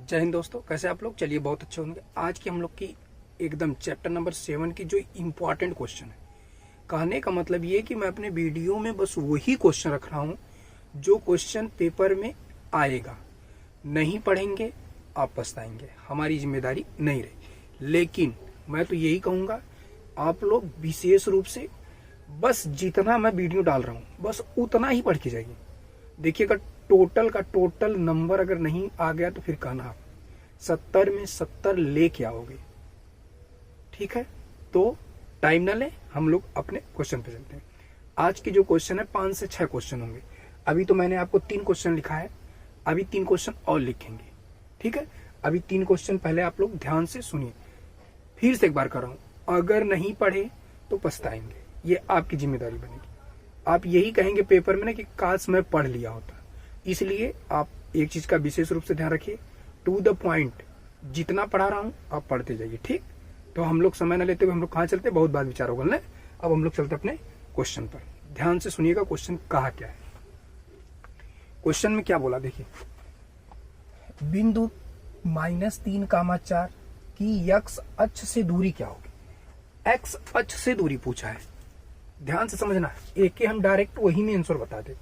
जय हिंद दोस्तों, कैसे आप लोग। चलिए बहुत अच्छे होंगे। आज की हम लोग की एकदम चैप्टर नंबर 7 की जो इम्पोर्टेंट क्वेश्चन है। कहने का मतलब ये कि मैं अपने वीडियो में बस वही क्वेश्चन रख रहा हूँ जो क्वेश्चन पेपर में आएगा। नहीं पढ़ेंगे आप पछताएंगे, हमारी जिम्मेदारी नहीं रही। लेकिन मैं तो यही कहूँगा आप लोग विशेष रूप से बस जितना मैं वीडियो डाल रहा हूँ बस उतना ही पढ़ के जाइए। देखिएगा टोटल का टोटल नंबर अगर नहीं आ गया तो फिर कहना आप 70 में 70 लेके आओगे। ठीक है, तो टाइम ना ले, हम लोग अपने क्वेश्चन पे चलते हैं। आज की जो क्वेश्चन है 5 से 6 क्वेश्चन होंगे। अभी तो मैंने आपको 3 क्वेश्चन लिखा है, अभी 3 क्वेश्चन और लिखेंगे। ठीक है, अभी 3 क्वेश्चन पहले आप लोग ध्यान से सुनिए। फिर से एक बार कर रहा हूं, अगर नहीं पढ़े तो पछताएंगे, ये आपकी जिम्मेदारी बनेगी। आप यही कहेंगे पेपर में ना कि काश मैं पढ़ लिया होता। इसलिए आप एक चीज का विशेष रूप से ध्यान रखिए, टू द पॉइंट। जितना पढ़ा रहा हूं आप पढ़ते जाइए। ठीक, तो हम लोग समय न लेते हुए हम लोग कहाँ चलते, बहुत बात विचार होगा ना। अब हम लोग चलते अपने क्वेश्चन पर। ध्यान से सुनिएगा क्वेश्चन कहा क्या है। क्वेश्चन में क्या बोला देखिए, बिंदु -3, 4 की x अक्ष से दूरी क्या होगी। x अक्ष से दूरी पूछा है, ध्यान से समझना। एक के हम डायरेक्ट वही में आंसर बता दे।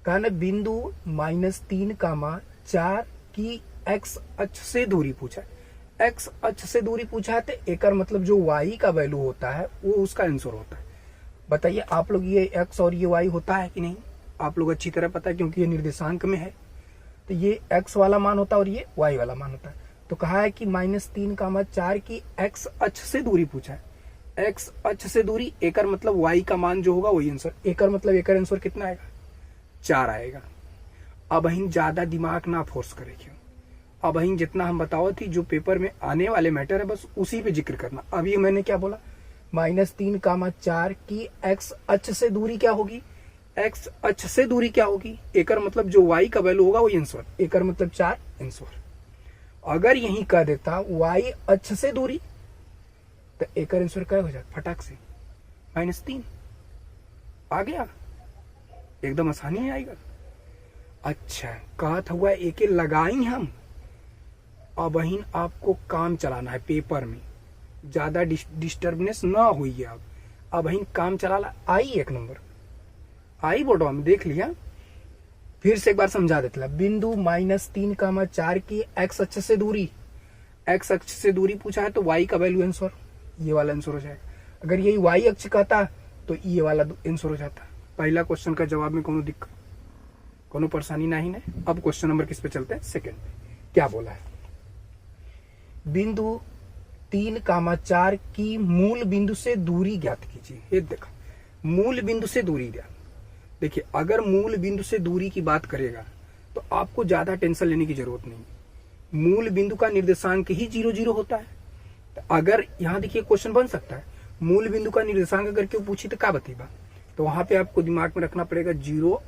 कहना बिंदु -3, 4 की x अक्ष से दूरी पूछा है। x अक्ष से दूरी पूछा है तो एक मतलब जो y का वैल्यू होता है वो उसका आंसर होता है। बताइए आप लोग ये x और ये y होता है कि नहीं। आप लोग अच्छी तरह पता है क्योंकि ये निर्देशांक में है। तो ये x वाला मान होता है और ये y वाला मान होता है। तो कहा है कि -3, 4 की x अक्ष से दूरी पूछा है। x अक्ष से दूरी एक मतलब y का मान जो होगा वही आंसर। एक मतलब एक आंसर कितना आएगा, 4 आएगा। अब अहिन ज्यादा दिमाग ना फोर्स करे क्यों। अब अहिन जितना हम बताओ थी जो पेपर में आने वाले मैटर है बस उसी पे जिक्र करना। अभी मैंने क्या बोला, -3, 4 की x अक्ष से दूरी क्या होगी। x अक्ष से दूरी क्या होगी, एक मतलब जो y का वैल्यू होगा वही आंसर। एक मतलब 4 आंसर। अगर यही कह देता y अक्ष से दूरी तो एक आंसर क्या हो जाता, फटाक से -3 आ गया, एकदम आसानी आएगा। अच्छा, कहत हुआ एक लगाई हम। अब वहीं आपको काम चलाना है पेपर में, ज्यादा डिस्टर्बनेस ना हुई है। अब वहीं काम चला आई, एक नंबर आई बोर्डवा में देख लिया। फिर से एक बार समझा देता, बिंदु -3, 4 की x अक्ष से दूरी। x अक्ष से दूरी पूछा है तो y का वैल्यू आंसर ये वाला आंसर हो जाएगा। अगर यही y अक्ष कहता तो ये वाला आंसर हो जाता। पहला क्वेश्चन का जवाब में कोनो दिक्कत, कोनो परेशानी नहीं है। अब क्वेश्चन नंबर किस पे चलते हैं, सेकंड पे। क्या बोला है, बिंदु 3, 4 की मूल बिंदु से दूरी ज्ञात कीजिए। ये देखा, मूल बिंदु से दूरी ज्ञात। देखिए अगर मूल बिंदु से दूरी की बात करेगा तो आपको ज्यादा टेंशन लेने की जरूरत नहीं। मूल बिंदु का निर्देशांक ही 0, 0 होता है। तो अगर यहाँ देखिए क्वेश्चन बन सकता है, मूल बिंदु का निर्देशांक अगर क्यों पूछी तो क्या बतेगा, तो वहां पे आपको दिमाग में रखना पड़ेगा 0,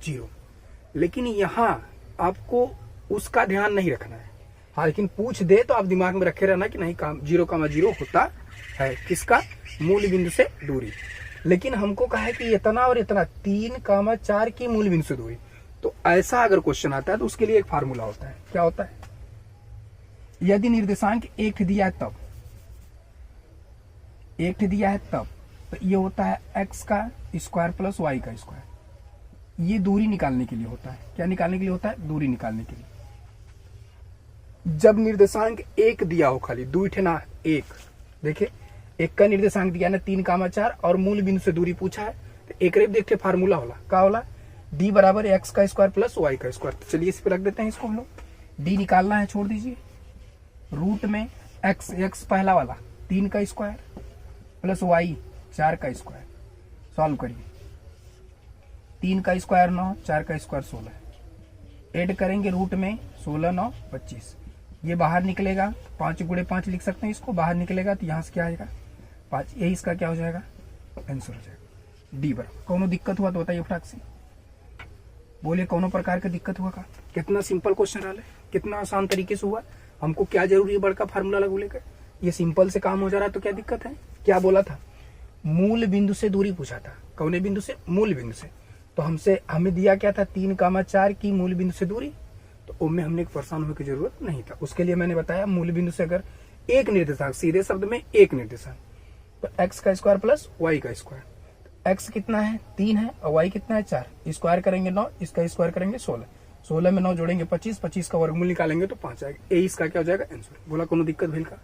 0। लेकिन यहाँ आपको उसका ध्यान नहीं रखना है। हाँ, लेकिन पूछ दे तो आप दिमाग में रखे रहना कि नहीं 0, 0 होता है किसका, मूल बिंदु से दूरी। लेकिन हमको कहा है कि इतना और इतना 3, 4 की मूल बिंदु से दूरी। तो ऐसा अगर क्वेश्चन आता है तो उसके लिए एक फार्मूला होता है। क्या होता है, यदि निर्देशांक 1 दिया है तब, 1 दिया है तब, तो ये होता है x का स्क्वायर प्लस y का स्क्वायर। ये दूरी निकालने के लिए होता है। क्या निकालने के लिए होता है, दूरी निकालने के लिए। जब निर्देशांक 1 दिया हो, खाली 2 ठे ना 1, देखिए 1 का निर्देशांक दिया ना 3, 4 और मूल बिंदु से दूरी पूछा है तो एक रेप देखते फार्मूला होला, क्या होला, d बराबर x का स्क्वायर प्लस y का स्क्वायर। तो चलिए इस पे रख देते हैं इसको हम लोग। d निकालना है, छोड़ दीजिए। रूट में x पहला वाला 3 का स्क्वायर प्लस y 4 का स्क्वायर। सॉल्व करिए, 3 का स्क्वायर 9, 4 का स्क्वायर 16। ऐड करेंगे रूट में 16, 9, 25। ये बाहर निकलेगा, 5 गुणे 5 लिख सकते हैं इसको। बाहर निकलेगा तो यहाँ से क्या आएगा, 5। यही इसका क्या हो जाएगा, आंसर हो जाएगा डी बराबर। कोनो दिक्कत हुआ तो बताइए फटाक से, बोले कोनो प्रकार का दिक्कत हुआ का। कितना सिंपल क्वेश्चन रहा है, कितना आसान तरीके से हुआ। हमको क्या जरूरी है बड़का फार्मूला लगू लेकर, ये सिंपल से काम हो जा रहा है तो क्या दिक्कत है। क्या बोला था, मूल बिंदु से दूरी पूछा था। कौने बिंदु से, मूल बिंदु से। तो हमें दिया क्या था, 3, 4 की मूल बिंदु से दूरी। तो तो में हमने परेशान होने की जरूरत नहीं था। उसके लिए मैंने बताया मूल बिंदु से अगर एक निर्देशांक, सीधे शब्द में एक निर्देशांक, तो x का स्क्वायर प्लस y का स्क्वायर, x कितना है 3 है और y कितना है 4, स्क्वायर करेंगे 9, इसका स्क्वायर करेंगे 16, 16 में 9 जोड़ेंगे 25, 25 का वर्गमूल निकालेंगे तो 5 आएगा। ए इसका क्या हो जाएगा आंसर। बोला कोनो दिक्कत भेल का,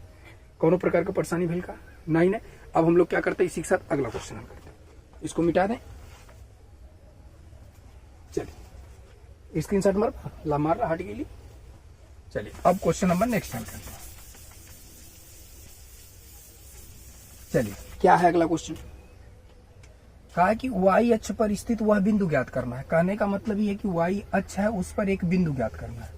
कोनो प्रकार का परेशानी भेल का नहीं है। अब हम लोग क्या करते हैं, इसी के साथ अगला क्वेश्चन हम करते हैं, इसको मिटा दें। चलिए स्क्रीनशॉट मार रहा हट गई। चलिए अब क्वेश्चन नंबर नेक्स्ट हम करते हैं। चलिए क्या है अगला क्वेश्चन, कहा कि y अक्ष पर स्थित वह बिंदु ज्ञात करना है। कहने का मतलब ये है कि y अक्ष है, उस पर एक बिंदु ज्ञात करना है।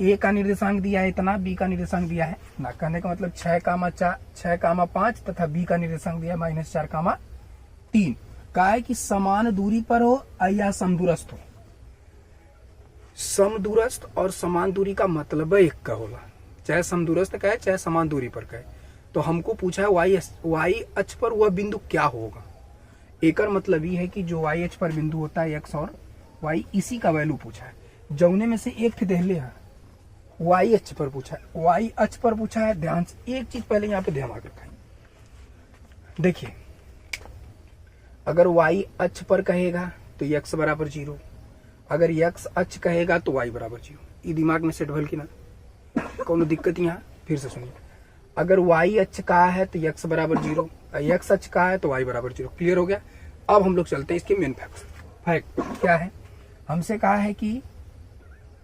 a का निर्देशांक दिया है इतना, b का निर्देशांक दिया है ना। कहने का मतलब 6,5 तथा b का निर्देशांक दिया है -4,3। कहा है कि समान दूरी पर हो या समदूरस्थ हो। समदूरस्थ और समान दूरी का मतलब एक का होला, चाहे समदूरस्थ कहे चाहे समान दूरी पर कहे। तो हमको पूछा है y अक्ष पर वह बिंदु क्या होगा। एक मतलब ये है कि जो y अक्ष पर बिंदु होता है x और y, इसी का वैल्यू पूछा है। जौने में से एक थे देहले है, y अक्ष पर पूछा है, y अक्ष पर पूछा है। ध्यान से एक चीज पहले यहाँ पे ध्यान आकर रखें। देखिए अगर y अक्ष पर कहेगा तो x बराबर 0, अगर x अक्ष कहेगा तो y बराबर 0। ये दिमाग में सेट भल की ना, कोनो दिक्कत यहाँ। फिर से सुनिए, अगर y अक्ष का है तो x बराबर 0, x अक्ष का है तो y बराबर 0। क्लियर हो गया। अब हम लोग चलते हैं इसके मेन फैक्ट क्या है। हमसे कहा है कि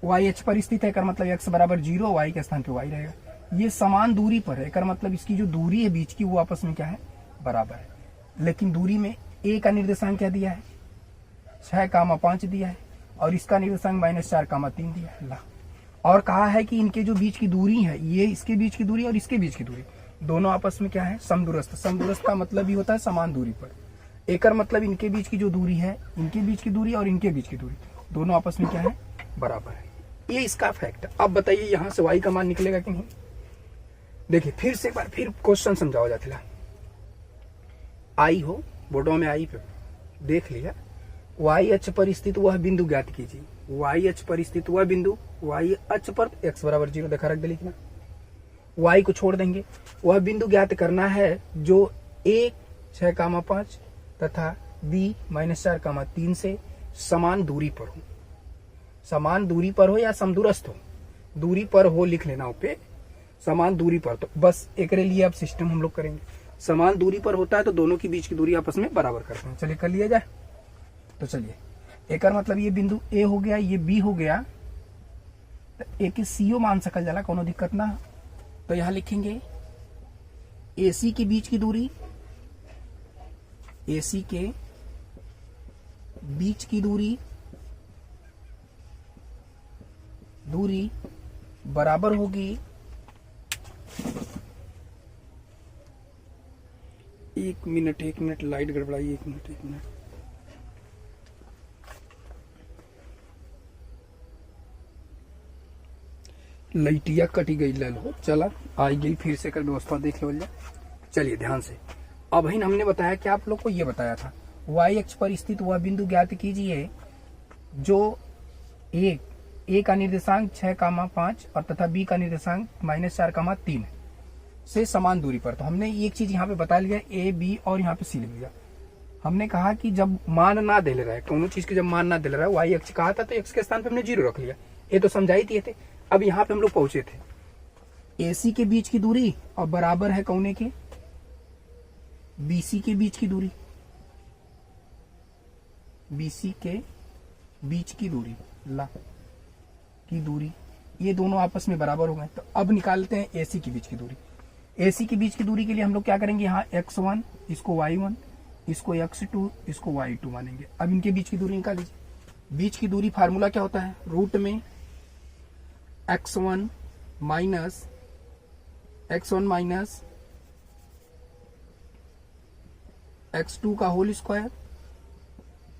y अक्ष पर स्थित है, कर मतलब x बराबर 0, y के स्थान पे y रहेगा। ये समान दूरी पर है, कर मतलब इसकी जो दूरी है बीच की वो आपस में क्या है, बराबर है। लेकिन दूरी में a का निर्देशांक क्या दिया है, 6,5 दिया है, और इसका निर्देशांक -4,3 दिया है। और कहा है कि इनके जो बीच की दूरी है, ये इसके बीच की दूरी और इसके बीच की दूरी, दोनों आपस में क्या है, समदूरस्थ। समदूरस्थ का मतलब ही होता है समान दूरी पर। एकर मतलब इनके बीच की जो दूरी है, इनके बीच की दूरी और इनके बीच की दूरी, दोनों आपस में क्या है, बराबर है। ये इसका फैक्ट है। अब बताइए यहाँ से y का मान निकलेगा कि नहीं। देखिए फिर से एक बार फिर क्वेश्चन समझाओ जाता है। आई हो बोर्डो में, आई पे देख लिया, y अक्ष पर स्थित वह बिंदु ज्ञात कीजिए। y अक्ष पर स्थित वह बिंदु, y अक्ष पर x बराबर 0 देखा रख दे, लिखना y को छोड़ देंगे। वह बिंदु ज्ञात करना है जो a 6,5 तथा b -4,3 से समान दूरी पर हो। समान दूरी पर हो या समदूरस्थ हो, दूरी पर हो लिख लेना पे, समान दूरी पर। तो बस एक लिए अब सिस्टम हम लोग करेंगे। समान दूरी पर होता है तो दोनों के बीच की दूरी आपस में बराबर करते हैं। चलिए कर लिया जाए। तो चलिए एक मतलब ये बिंदु A हो गया, ये B हो गया, तो A के CO मान सकल जाला, कोनो दिक्कत ना। तो यहां लिखेंगे AC के बीच की दूरी, AC के बीच की दूरी बराबर होगी एक मिनट लाइट गड़बड़ाई, एक मिनट। लाइटिया कटी गई, ले लो, चला आई गई, फिर से कर व्यवस्था देख लो। चलिए ध्यान से। अब ही हमने बताया कि आप लोग को ये बताया था, y अक्ष पर स्थित वह बिंदु ज्ञात कीजिए जो a का निर्देशांक 6,5 और तथा b का निर्देशांक -4,3 से समान दूरी पर। तो हमने एक चीज यहाँ पे बता लिया, a b और यहाँ पे c लिख लिया। हमने कहा कि जब मान ना दे रहा है, कोनो चीज के जब मान ना दे रहा है, y अक्ष कहा था तो x के स्थान पे हमने 0 रख लिया। ये तो समझाई दिए थे। अब यहाँ पे हम लोग पहुंचे थे, AC के बीच की दूरी और बराबर है कौने के, BC के बीच की दूरी, BC के बीच की दूरी ये दोनों आपस में बराबर हो गए। तो अब निकालते हैं AC की बीच की दूरी। AC की बीच की दूरी के लिए हम लोग क्या करेंगे, यहाँ x1 इसको y1, इसको x2 इसको y2 मानेंगे। अब इनके बीच की दूरी निकाल लीजिए। बीच की दूरी फार्मूला क्या होता है, रूट में x1 माइनस x2 का whole square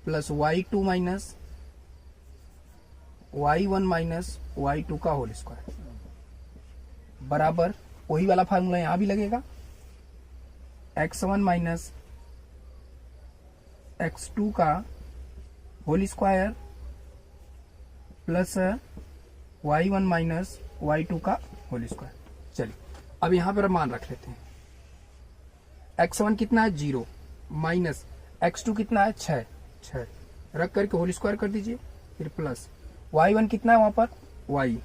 plus y2 minus y1 minus y2 का होल स्क्वायर बराबर, वही वाला फार्मूला यहां भी लगेगा, x1 माइनस x2 का whole square plus y1 minus y2 का होल स्क्वायर। चलिए अब यहाँ पर मान रख लेते हैं। x1 कितना है 0 माइनस x2 कितना है 6 रख करके होल स्क्वायर कर दीजिए, फिर प्लस y1 कितना है वहां पर y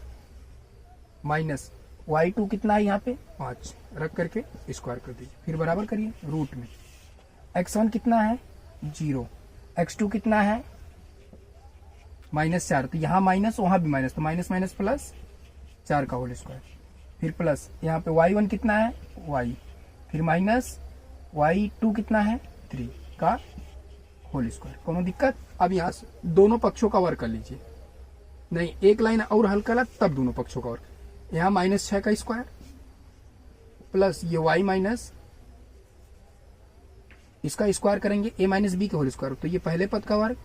माइनस y2 कितना है यहाँ पे 5 रख करके स्क्वायर कर दीजिए, फिर बराबर करिए रूट में। x1 कितना है 0, x2 कितना है -4, तो यहाँ माइनस वहां भी माइनस, तो माइनस माइनस प्लस 4 का होल स्क्वायर, फिर प्लस यहाँ पे y1 कितना है y, फिर माइनस y2 कितना है 3 का होल स्क्वायर। कोनो दिक्कत? अब यहाँ से दोनों पक्षों का वर्ग कर लीजिए, नहीं एक लाइन और हल करा तब दोनों पक्षों का वर्ग। यहाँ -6 का स्क्वायर प्लस ये y माइनस इसका स्क्वायर करेंगे a माइनस बी के होल स्क्वायर, तो ये पहले पद का वर्ग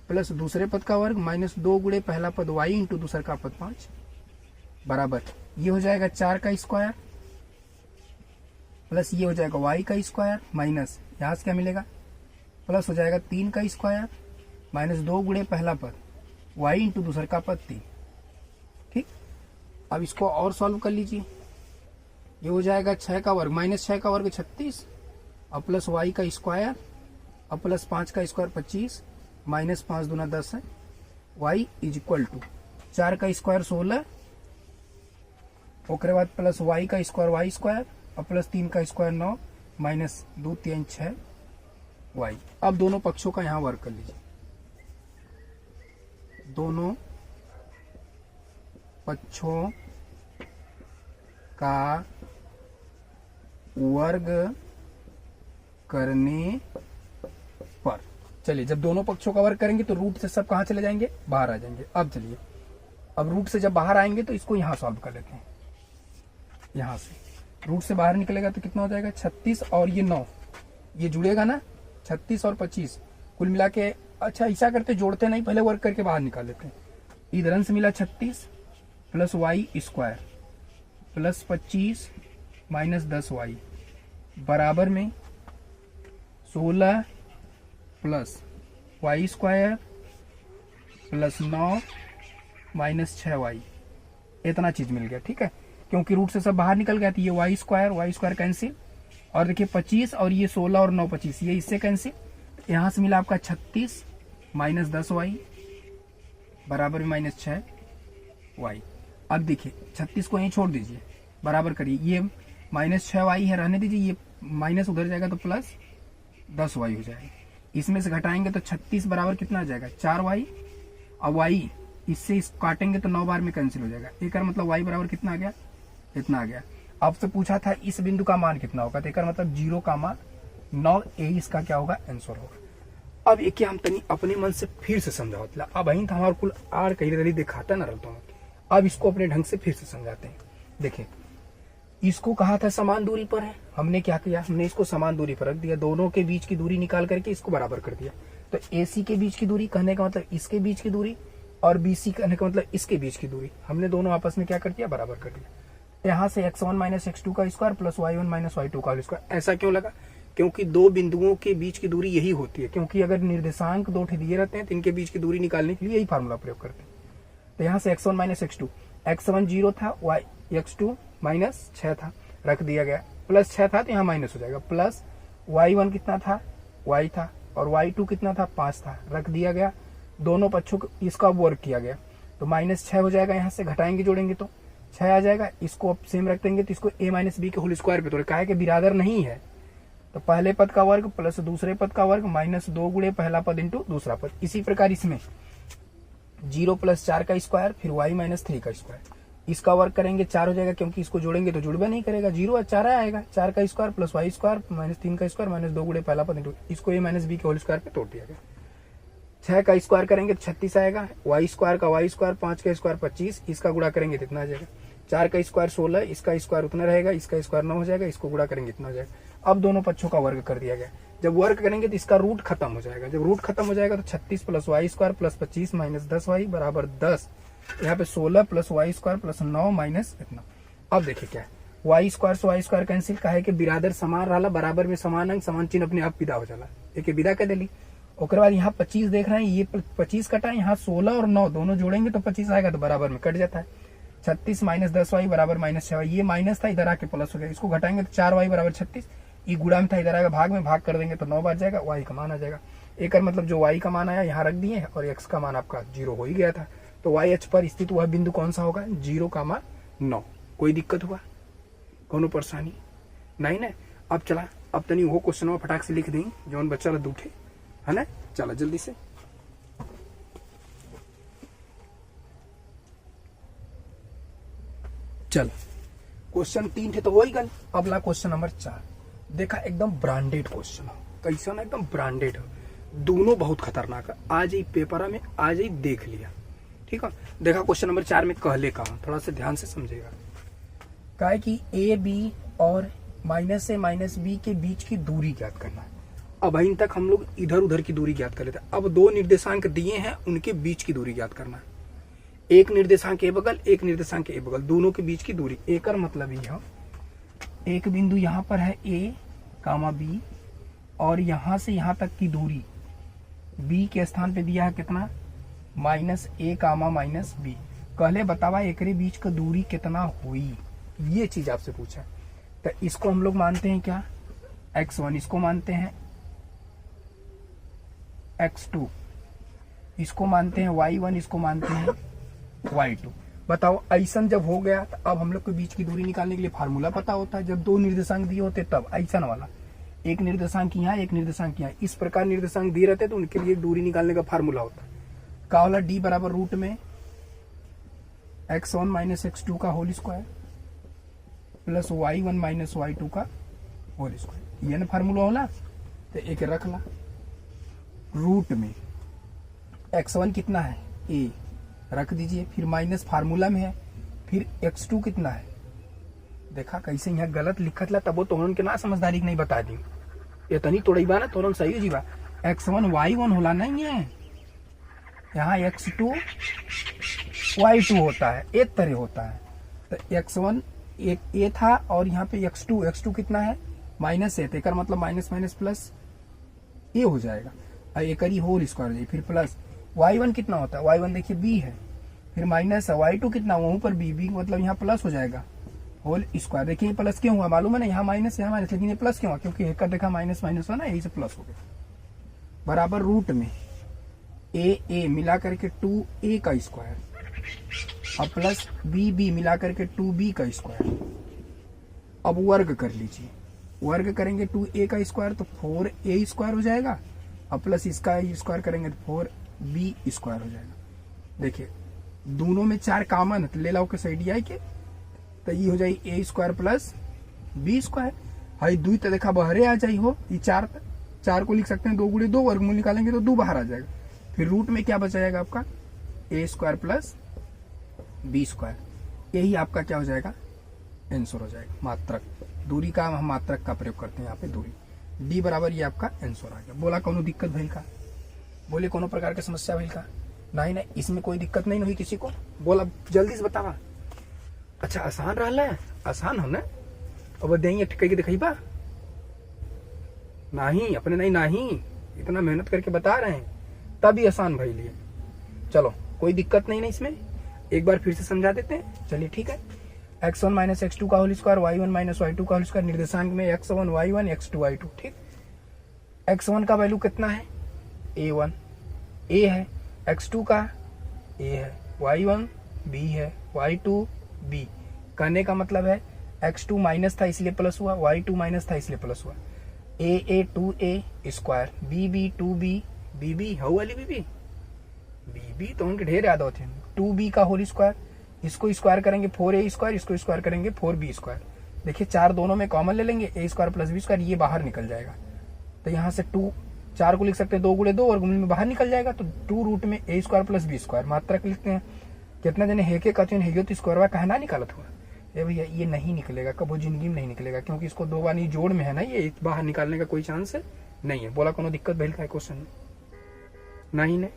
प्लस दूसरे पद का वर्ग माइनस 2 गुणे पहला पद y इंटू दूसरा का पद 5 बराबर ये हो जाएगा 4 का स्क्वायर प्लस ये हो जाएगा y का स्क्वायर माइनस यहाँ से क्या मिलेगा प्लस हो जाएगा 3 का स्क्वायर माइनस 2 गुणे पहला पद y इंटू दूसरा का पद 3। ठीक, अब इसको और सॉल्व कर लीजिए। ये हो जाएगा 6 का वर्ग माइनस 6 का वर्ग 36 और प्लस y का स्क्वायर और प्लस 5 का स्क्वायर 25 माइनस 5 दूना 10 है। y इज इक्वल टू 4 का स्क्वायर 16 ओकरे बाद प्लस y का स्क्वायर y स्क्वायर और प्लस 3 का स्क्वायर 9 माइनस 2 3 6 y। अब दोनों पक्षों का यहाँ वर्ग कर लीजिए, दोनों पक्षों का वर्ग करने पर, चलिए जब दोनों पक्षों का वर्ग करेंगे तो रूट से सब कहां चले जाएंगे बाहर आ जाएंगे। अब चलिए अब रूट से जब बाहर आएंगे तो इसको यहां सॉल्व कर लेते हैं। यहां से रूट से बाहर निकलेगा तो कितना हो जाएगा 36 और ये 9 ये जुड़ेगा ना 36 और 25 कुल मिला के। अच्छा ऐसा करते जोड़ते नहीं, पहले वर्क करके बाहर निकाल लेते हैं। इधर से मिला 36 plus y square plus 25 minus 10y बराबर में 16 plus y square plus 9 minus 6y, इतना चीज मिल गया। ठीक है, क्योंकि रूट से सब बाहर निकल गया तो ये y स्क्वायर कैंसिल, और देखिए 25 और ये 16 और 9 25 ये इससे कैंसिल। यहां से मिला आपका 36 माइनस 10y बराबर में माइनस 6y। अब देखिए 36 को यहीं छोड़ दीजिए, बराबर करिए, ये माइनस 6y है रहने दीजिए, ये माइनस उधर जाएगा तो प्लस 10y हो जाएगा। इसमें से घटाएंगे तो 36 बराबर कितना आ जाएगा 4y, और y इससे इस काटेंगे तो 9 बार में कैंसिल हो जाएगा। एक मतलब y बराबर कितना आ गया इतना आ गया। आपसे पूछा था इस बिंदु का मान कितना होगा, तो एक मतलब 0 का मान 9 इसका क्या होगा आंसर होगा। अब एक हम तनी अपने मन से फिर से समझाओ, अब अहिं हमारे कुल आर कही रही दिखाता ना रहता हूँ। अब इसको अपने ढंग से फिर से समझाते हैं। देखिए इसको कहा था समान दूरी पर है, हमने क्या किया, हमने इसको समान दूरी पर रख दिया, दोनों के बीच की दूरी निकाल करके इसको बराबर कर दिया। तो AC के बीच की दूरी कहने का मतलब इसके बीच की दूरी, और BC कहने का मतलब इसके बीच की दूरी, हमने दोनों आपस में क्या कर दिया बराबर कर दिया। यहाँ से x1 माइनस x2 का square plus y1 minus y2 का स्क्वायर। ऐसा क्यों लगा, क्योंकि दो बिंदुओं के बीच की दूरी यही होती है, क्योंकि अगर निर्देशांक दो दिए रहते हैं तो इनके बीच की दूरी निकालने के लिए यही फार्मूला प्रयोग करते हैं। तो यहाँ से x1 माइनस x2, x1 0 था, x2 माइनस 6 था, रख दिया गया, प्लस 6 था तो यहाँ माइनस हो जाएगा, प्लस y1 कितना था y था, और y2 कितना था 5 था, रख दिया गया। दोनों पक्षों को इसका वर्ग किया गया तो माइनस 6 हो जाएगा, यहाँ से घटाएंगे जोड़ेंगे तो 6 आ जाएगा। इसको अब सेम रख देंगे तो इसको a माइनस बी के होल स्क्वायर पे तोड़े, कहा है कि बिरादर नहीं है तो पहले पद का वर्ग प्लस दूसरे पद का वर्ग माइनस 2 गुणे पहला पद इंटू दूसरा पद। इसी प्रकार इसमें 0 प्लस 4 का स्क्वायर फिर y माइनस 3 का स्क्वायर, इसका वर्ग करेंगे 4 हो जाएगा, क्योंकि इसको जोड़ेंगे तो जुड़बे नहीं करेगा, 0 और 4 आएगा, 4 का square plus y square minus 3 का स्क्वायर माइनस 2 गुणे पहला पद इंटू, इसको a माइनस बी के होल स्क्वायर पे तोड़ दिया गया। 6 का स्क्वायर करेंगे 36 आएगा, y स्क्वायर का y स्क्वायर, 5 का स्क्वायर 25, इसका गुणा करेंगे तो इतना आ जाएगा, 4 का स्क्वायर 16, इसका स्क्वायर उतना रहेगा, इसका स्क्वायर 9 हो जाएगा, इसको गुणा करेंगे इतना हो जाएगा। अब दोनों पक्षों का वर्ग कर दिया गया। जब वर्ग करेंगे तो इसका रूट खत्म हो जाएगा, जब रूट खत्म हो जाएगा तो 36 plus y square plus 25 minus 10y बराबर 10, यहाँ पे 16 plus y square plus 9 minus इतना। अब देखिए क्या है, y स्क्वायर से y स्क्वायर कैंसिल, कहा है कि बिरादर समान रहा, बराबर में समान अंक समान चिन्ह अपने आप विदा हो जाला, एक विदा कह दिली, उसके बाद यहाँ 25 देख रहे हैं, ये 25 कटा है, यहाँ 16 और 9 दोनों जोड़ेंगे तो 25 आएगा, तो बराबर में कट जाता है। 36 माइनस 10y बराबर -6y, ये माइनस था इधर आके प्लस हो गया, इसको घटाएंगे तो 4y बराबर 36, ये गुणा में था इधर आएगा भाग में, भाग कर देंगे तो 9 बार जाएगा, y का मान आ जाएगा। एक मतलब जो y का मान आया यहाँ रख दिए और x का मान आपका 0 हो ही गया था। तो y अक्ष पर स्थित वह बिंदु कौन सा होगा, 0,9। कोई दिक्कत हुआ, कोनो परेशानी नहीं ना। अब चला, अब तनी वो क्वेश्चन फटाक से लिख देंगे जौन बच्चा रद्द उठे, है ना। चला जल्दी से, चल क्वेश्चन 3 थे तो वही गल। अगला क्वेश्चन नंबर 4 देखा, एकदम ब्रांडेड क्वेश्चन हो, कैसा ना एकदम ब्रांडेड हो, दोनों बहुत खतरनाक है। आज ही पेपर में आज ही देख लिया, ठीक है। देखा क्वेश्चन नंबर 4 में कहले कहा, थोड़ा सा ध्यान से समझेगा। कहा है कि ए बी और माइनस से माइनस बी के बीच की दूरी ज्ञात करना है। अब अभी तक हम लोग इधर उधर की दूरी ज्ञात कर लेते हैं, अब दो निर्देशांक दिए हैं, उनके बीच की दूरी ज्ञात करना है। एक निर्देशांक ए बगल, एक निर्देशांक ए बगल, दोनों के बीच की दूरी। ए का मतलब यह, एक बिंदु यहाँ पर है ए कामा बी, और यहाँ से यहाँ तक की दूरी बी के स्थान पे दिया है कितना, -a कामा -b। कहले बतावा एकरे बीच का दूरी कितना हुई, ये चीज आपसे पूछा। तो इसको हम लोग मानते हैं क्या, x1, इसको मानते हैं x2, इसको मानते हैं y1, इसको मानते हैं y2। बताओ ऐसा जब हो गया तो अब हम लोग के बीच की दूरी निकालने के लिए फार्मूला पता होता है। जब दो निर्देशांक दिए होते तब ऐसा वाला, एक निर्देशांक यहाँ एक निर्देशांक यहाँ, इस प्रकार निर्देशांक दिए रहते तो उनके लिए दूरी निकालने का फार्मूला होता है। का वाला d बराबर रूट में x1 माइनस x2 का whole square plus y1 minus y2 का होल स्क्वायर, ये ना फार्मूला होला। तो एक रख ला, रूट में x1 कितना है a रख दीजिए, फिर माइनस फार्मूला में है, फिर x2 कितना है। देखा कैसे यहाँ गलत लिखत ला, तब वो तोहन के ना समझदारी नहीं बता दी, ये तनी तोड़ई बा ना तोरन सही जीवा। x1 y1 होला नहीं है, यहाँ x2 y2 होता है, एक तरह होता है। तो x1 एक a था और यहाँ पे x2 कितना है -a, तो मतलब माइनस माइनस प्लस a हो जाएगा, और एक होल स्क्वायर हो जाएगी, फिर प्लस y1 कितना होता है, y1 देखिए b है, फिर माइनस है, y2 कितना वहीं पर b मतलब यहाँ प्लस हो जाएगा होल स्क्वायर। देखिए प्लस क्यों हुआ मालूम है ना, यहाँ माइनस यहाँ माइनस, लेकिन ये प्लस क्यों हुआ, क्योंकि एक का देखा माइनस माइनस हुआ ना, यही से प्लस हो गया। बराबर रूट में a मिला करके 2a का स्क्वायर और प्लस b मिला करके 2b का स्क्वायर। अब वर्ग कर लीजिए, वर्ग करेंगे 2a का स्क्वायर तो 4a स्क्वायर हो जाएगा, और प्लस इसका स्क्वायर करेंगे तो 4b स्क्वायर हो जाएगा। देखिए दोनों में 4 कॉमन है तो ले लाओ के साइड आई के, तो ये हो जाएगी a square plus b square. High 2 तो देखा बाहरे आ जाई हो, ये 4 को लिख सकते हैं 2 गुणे 2, वर्गमूल निकालेंगे तो 2 बाहर आ जाएगा। फिर रूट में क्या बचा जाएगा आपका, a square plus b square, यही आपका क्या हो जाएगा, आंसर हो जाएगा। मात्रक दूरी का हम मात्रक का प्रयोग करते हैं यहाँ पे, दूरी d बराबर ये आपका आंसर आ गया। बोला कोनो दिक्कत भइल का, बोले कोनो प्रकार की समस्या भइल का, नहीं नहीं इसमें कोई दिक्कत नहीं हुई किसी को, बोला जल्दी से बतावा। अच्छा आसान रहा है, आसान हो ना, अब देंगे ठिकाई दिखाई बा नहीं अपने नहीं इतना मेहनत करके बता रहे हैं तभी आसान भाई लिए। चलो कोई दिक्कत नहीं ना इसमें, एक बार फिर से समझा देते हैं। चलिए ठीक है, x1 माइनस x2 का whole square, y1 minus y2 का होल स्क्वायर, निर्देशांक में x1 y1 x2 y2। ठीक, x1 का वैल्यू कितना है a1 a है, x2 का a है, y1 b है, y2 b। कहने का मतलब है x2 माइनस था इसलिए प्लस हुआ, y2 माइनस था इसलिए प्लस हुआ। a 2a square, b 2b, bb हो वाली bb तो उनके ढेर याद होते हैं। 2b का होल स्क्वायर, इसको स्क्वायर करेंगे 4a स्क्वायर, इसको स्क्वायर करेंगे 4b स्क्वायर। देखिए 4 दोनों में कॉमन ले लेंगे, a square plus b square, ये बाहर निकल जाएगा। तो यहाँ से 4 को लिख सकते हैं 2 गुणे 2, और गुणे में बाहर निकल जाएगा, तो 2 रूट में a square plus b square. मात्रक लिखते हैं, कितना जने हेके कहते हैं हेगे तो स्क्वायर कहना निकालत हुआ। ये भैया ये नहीं निकलेगा, कब जिंदगी में नहीं निकलेगा, क्योंकि इसको 2 बार जोड़ में है ना, ये बाहर निकालने का कोई चांस नहीं है। बोला कोनो दिक्कत भइल का क्वेश्चन में, नहीं ने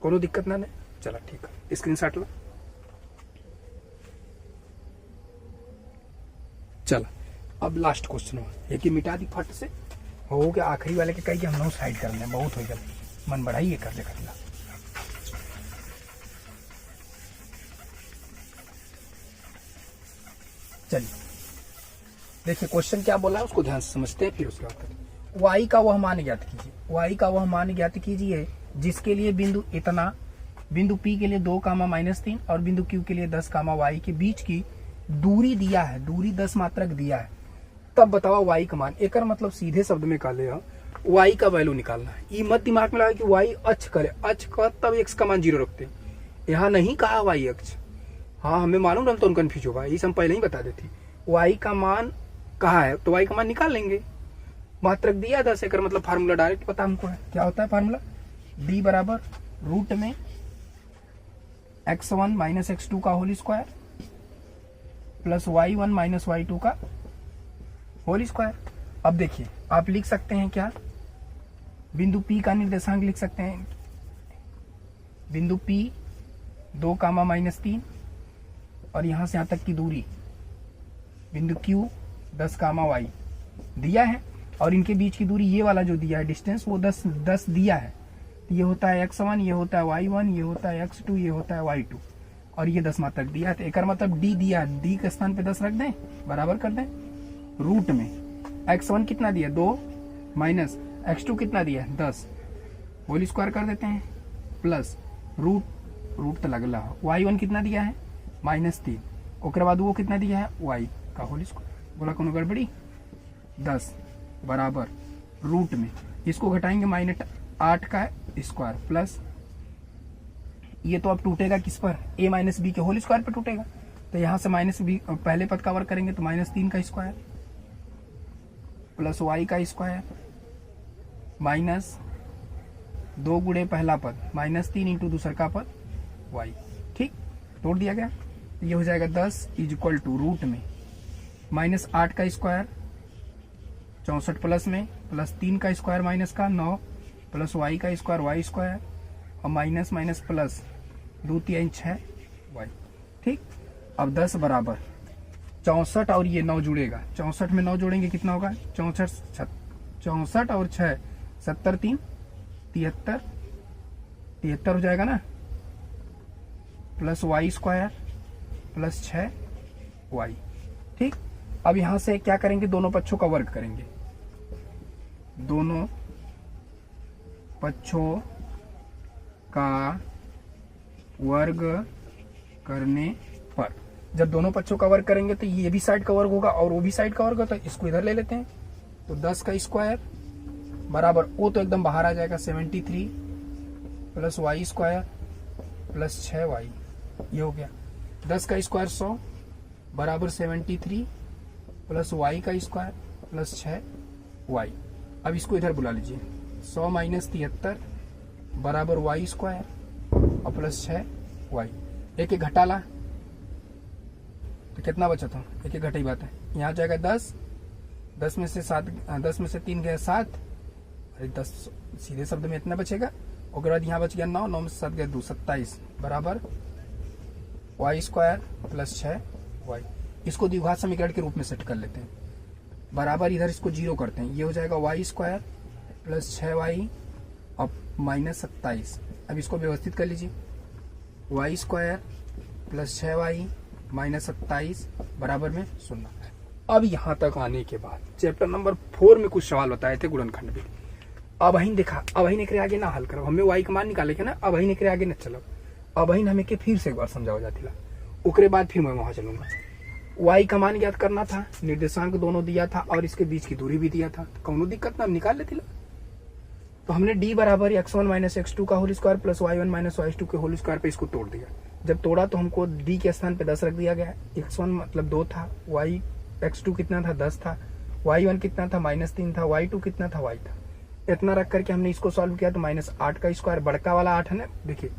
कोनो दिक्कत ना ने। चला ठीक है, स्क्रीनशॉट लो। चला अब लास्ट क्वेश्चन है, एक ही मिटा दी फट से, हो के आखिरी वाले के कही कि हम लोग साइड कर लें, बहुत हो गया, मन बढ़ाइए कर ले करना। चलिए देखिए क्वेश्चन क्या बोला है उसको ध्यान से समझते हैं, फिर उसके बाद वाई का वह मान ज्ञात कीजिए। वाई का वह मान ज्ञात कीजिए जिसके लिए बिंदु इतना, बिंदु P के लिए 2 -3 और बिंदु Q के लिए 10 y के बीच की दूरी दिया है, दूरी 10 मात्रक दिया है। तब बताओ y का मान। एक मतलब सीधे शब्द में काले y का वैल्यू निकालना है। ये मत दिमाग में लगा कि y अक्ष करे, अक्ष का तब x का मान 0 रखते, यहाँ नहीं कहा y अक्ष। हाँ हमें मालूम हम तो कन्फ्यूज होगा, ये हम पहले ही बता देती। y का मान कहा है तो y का मान निकाल लेंगे, मात्रक दिया 10। एक मतलब फार्मूला डायरेक्ट पता हमको है, क्या होता है फार्मूला, d बराबर रूट में x1 माइनस x2 का whole square plus y1 minus y2 का होल स्क्वायर। अब देखिए आप लिख सकते हैं क्या, बिंदु P का निर्देशांक लिख सकते हैं, बिंदु P 2 -3 और यहां से यहां तक की दूरी बिंदु Q 10 y दिया है, और इनके बीच की दूरी ये वाला जो दिया है डिस्टेंस वो 10 दिया है। तो ये होता है x1, ये होता है y1, ये होता है x2, ये होता है y2 और ये 10 मात्रक दिया है। तो एक मतलब d दिया है, d के स्थान पे 10 रख दें, बराबर कर दें रूट में x1 कितना दिया 2 माइनस x2 कितना दिया 10 होल स्क्वायर कर देते हैं प्लस रूट तो लगला y1 कितना दिया है -3, उसके बाद वो कितना दिया है y का होल स्क्वायर। बोला कौन गड़बड़ी 10 बराबर रूट में इसको घटाएंगे -8 का स्क्वायर प्लस ये तो अब टूटेगा किस पर, a माइनस बी के होल स्क्वायर पर टूटेगा। तो यहां से माइनस बी पहले पद का वर्ग करेंगे तो -3 का स्क्वायर प्लस y का स्क्वायर माइनस 2 गुणे पहला पद -3 इंटू दूसरा का पद y। ठीक, तोड़ दिया गया। ये हो जाएगा 10 इक्वल टू रूट में -8 का स्क्वायर 64 प्लस में प्लस 3 का स्क्वायर माइनस का 9 प्लस y का स्क्वायर y स्क्वायर और माइनस माइनस प्लस 2 3 6 y। ठीक, अब 10 बराबर 64 और ये 9 जुड़ेगा, 64 में 9 जोड़ेंगे कितना होगा 64 और 6 70 3 73 हो जाएगा ना, plus y square plus 6 y। ठीक, अब यहां से क्या करेंगे, दोनों पक्षों का वर्ग करेंगे, दोनों पक्षों का वर्ग करने पर, जब दोनों पक्षों का वर्ग करेंगे तो ये भी साइड का वर्ग होगा और वो भी साइड का वर्ग होगा, तो इसको इधर ले लेते हैं। तो 10 का स्क्वायर बराबर वो तो एकदम बाहर आ जाएगा 73 plus y square plus 6y, ये हो गया। 10 का स्क्वायर 100 बराबर 73 प्लस y का स्क्वायर प्लस 6y। अब इसको इधर बुला लीजिए, 100 माइनस 73 बराबर y स्क्वायर और प्लस 6y। एक एक घटा ला तो कितना बचा था, एक एक घटा ही बात है। यहाँ जाएगा 10 में से 3 गया 7, अरे 10 सीधे शब्द में इतना बचेगा। उसके बाद यहाँ बच गया 9 में से 7 गया 2 27 बराबर y स्क्वायर प्लस 6y। इसको द्विघात समीकरण के रूप में सेट कर लेते हैं, बराबर इधर इसको 0 करते हैं, ये हो जाएगा y स्क्वायर प्लस 6y और माइनस 27। अब इसको व्यवस्थित कर लीजिए, y square plus 6y minus 27 बराबर में 0। अब यहाँ तक आने के बाद चैप्टर नंबर 4 में कुछ सवाल बताए थे गुणनखंड में। अब अहिन देखा, अब अहिन एकरे आगे ना हल करो, हमें y का मान निकाले के ना, अब अहिन एकरे आगे न चलो, अब अहिन हमें के फिर से एक बार समझाओ जाती, उसके बाद फिर मैं वहां चलूंगा। y का मान ज्ञात करना था, निर्देशांक दोनों दिया था और इसके बीच की दूरी भी दिया था, तो कौनो दिक्कत ना, हम निकाल लेते। तो हमने d बराबर x1 माइनस x2 का whole square plus y1 minus y2 के होल स्क्वायर पे इसको तोड़ दिया। जब तोड़ा तो हमको d के स्थान पे 10 रख दिया गया। x1 मतलब 2 था, x2 कितना था 10 था, y1 कितना था -3 था, y2 कितना था y था। इतना रख करके हमने इसको सॉल्व किया तो -8 का स्क्वायर, बड़का वाला 8 है ना, देखिए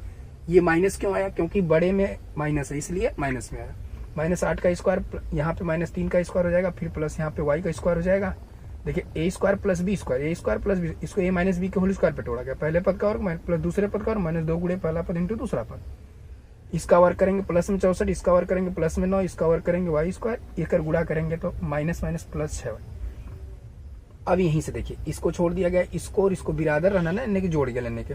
ये माइनस क्यों आया, क्योंकि बड़े में माइनस है इसलिए माइनस में आया। -8 का स्क्वायर यहाँ पे -3 का स्क्वायर हो जाएगा, फिर प्लस यहाँ पे y का स्क्वायर हो जाएगा। देखिए a square plus b square, a square plus b, इसको a माइनस बी के होल स्क्वायर पे तोड़ा गया, पहले पद का वर्ग प्लस दूसरे पद का वर्ग माइनस 2 गुणे पहला पद इंटू दूसरा पद। इसका वर्ग करेंगे प्लस में 64, इसका वर्ग करेंगे प्लस में 9, इसका वर्ग करेंगे y स्क्वायर, एक गुणा करेंगे तो माइनस माइनस प्लस 6y। अब यहीं से देखिए इसको छोड़ दिया गया, इसको और इसको बिरादर रहना ना, इन्हें के जोड़ गया लेने के।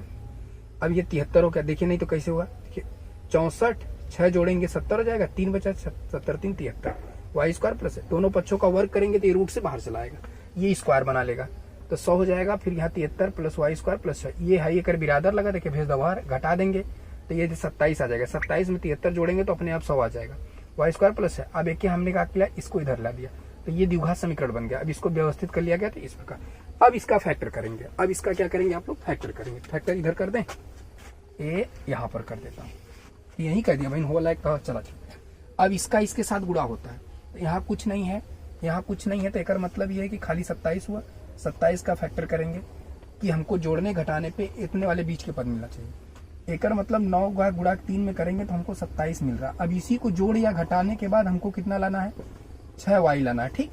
अब ये 73 हो गया, देखिए नहीं तो कैसे हुआ, देखिए 64, 6 जोड़ेंगे 70 हो जाएगा, 3 बचा 70 3 73, वाई स्क्वायर प्लस है, दोनों पक्षों का वर्ग करेंगे तो ये रूट से बाहर चला आएगा, ये स्क्वायर बना लेगा तो 100 हो जाएगा। फिर यहाँ 73 प्लस वाई स्क्वायर प्लस 6, ये है ये कर बिरादर लगा, देखिए भेज दो बाहर, घटा देंगे तो ये 27 आ जाएगा, 27 में 73 जोड़ेंगे तो अपने आप 100 आ जाएगा, वाई स्क्वायर प्लस है। अब एक हमने क्या किया, इसको इधर ला दिया तो ये द्विघात समीकरण बन गया। अब इसको व्यवस्थित कर लिया गया तो इस प्रकार। अब इसका फैक्टर करेंगे, अब इसका क्या करेंगे आप लोग, फैक्टर करेंगे। फैक्टर इधर कर दें, ए यहाँ पर कर देता हूँ, यही कर दिया भाई, हो लायक कहा चला। अब इसका इसके साथ गुणा होता है, तो यहाँ कुछ नहीं है, यहाँ कुछ नहीं है, तो एक मतलब ये है कि खाली 27 हुआ। 27 का फैक्टर करेंगे कि हमको जोड़ने घटाने पे इतने वाले बीच के पद मिलना चाहिए। एक मतलब 9 का गुणा 3 में करेंगे तो हमको 27 मिल रहा। अब इसी को जोड़ या घटाने के बाद हमको कितना लाना है, 6 वाई लाना है। ठीक,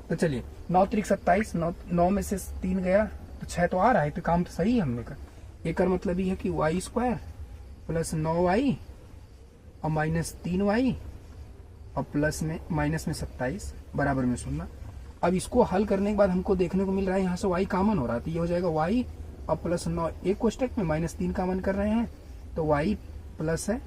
तो चलिए 9 त्रिक 27, 9 में से 3 गया तो 6 तो आ रहा है, तो काम तो सही है हमने का। एक मतलब ये है कि वाई स्क्वायर प्लस 9y और माइनस 3y और प्लस में माइनस में 27 बराबर में 0। अब इसको हल करने के बाद हमको देखने को मिल रहा है यहाँ से y कॉमन हो रहा है, तो ये हो जाएगा y और प्लस 9 एक कोष्टक में, माइनस 3 कॉमन कर रहे हैं तो y प्लस है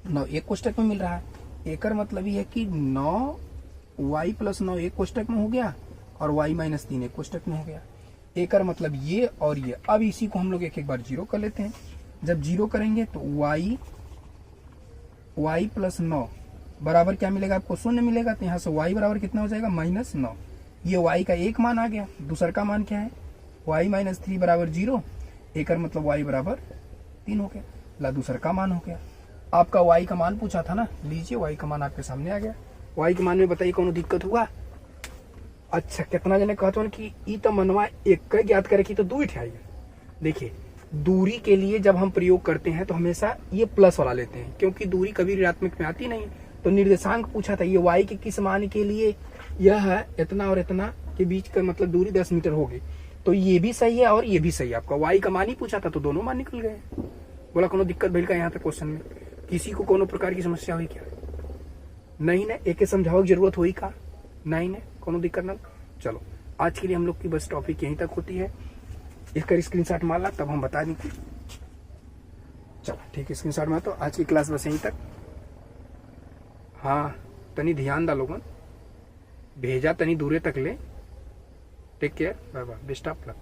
9 एक कोष्टक में मिल रहा है। एक मतलब ये है कि 9y प्लस 9 एक कोष्टक में हो गया और y माइनस 3 एक कोष्टक में हो गया। एक मतलब ये और ये। अब इसी को हम लोग एक एक बार जीरो कर लेते हैं। जब जीरो करेंगे तो y प्लस 9 बराबर क्या मिलेगा आपको, 0 मिलेगा। तो यहाँ से y बराबर कितना हो जाएगा, माइनस 9। ये y का एक मान आ गया, दूसरा का मान क्या है, y माइनस 3 बराबर 0। एक मतलब y बराबर 3 हो गया, ला दूसरा का मान हो गया। आपका y का मान पूछा था ना, लीजिए y का मान आपके सामने आ गया। y के मान में बताइए कौन दिक्कत हुआ। अच्छा, कितना जने कहते कि ई तो मनवा एक ज्ञात करे की तो 2 उठाइए। देखिए दूरी के लिए जब हम प्रयोग करते हैं तो हमेशा ये प्लस वाला लेते हैं, क्योंकि दूरी कभी ऋणात्मक में आती नहीं। तो निर्देशांक पूछा था, ये y के किस मान के लिए, यह है इतना और इतना के बीच का मतलब दूरी 10 मीटर होगी। तो ये भी सही है और ये भी सही है। आपका y का मान ही पूछा था तो दोनों मान निकल गए। बोला कोनो दिक्कत भइल का यहाँ तक क्वेश्चन में, किसी को कोनो प्रकार की समस्या हुई क्या, नहीं ना, एक समझाओ जरूरत हुई का, नहीं ना, कोनो दिक्कत ना। चलो आज के लिए हम लोग की बस टॉपिक यहीं तक होती है। इसका स्क्रीनशॉट मार ला तब हम बता देंगे। चलो ठीक है, स्क्रीनशॉट मार। तो आज की क्लास बस यहीं तक। हाँ तनी ध्यान दा लोगन, भेजा तनी दूरे तक ले। Take care, bye bye, best of luck.